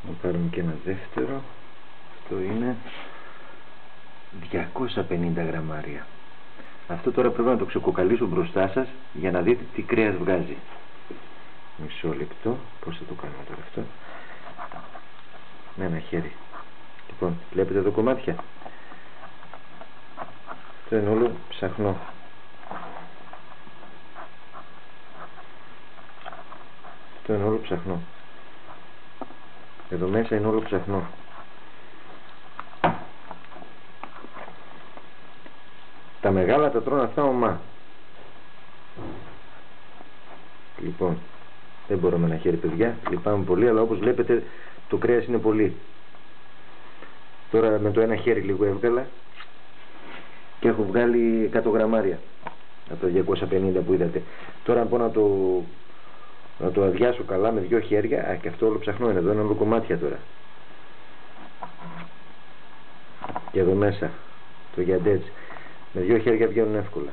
Να πάρουμε και ένα δεύτερο. Αυτό είναι 250 γραμμάρια. Αυτό τώρα πρέπει να το ξεκοκαλίσω μπροστά σας για να δείτε τι κρέας βγάζει. Μισό λεπτό. Πώς θα το κάνουμε τώρα αυτό? Με ένα χέρι. Λοιπόν, βλέπετε εδώ κομμάτια? Αυτό είναι όλο ψαχνό. Αυτό είναι όλο ψαχνό. Εδώ μέσα είναι όλο ψαχνό. Τα μεγάλα τα τρώνε αυτά ομά. Λοιπόν, δεν μπορώ με ένα χέρι, παιδιά, λυπάμαι πολύ, αλλά όπως βλέπετε το κρέας είναι πολύ. Τώρα με το ένα χέρι λίγο έβγαλα και έχω βγάλει 100 γραμμάρια από τα 250 που είδατε. Τώρα αν πω να το αδειάσω καλά με δυο χέρια, και αυτό όλο ψαχνό είναι, εδώ είναι όλο κομμάτια τώρα. Και εδώ μέσα το γιαντέτς με δυο χέρια βγαίνουν εύκολα.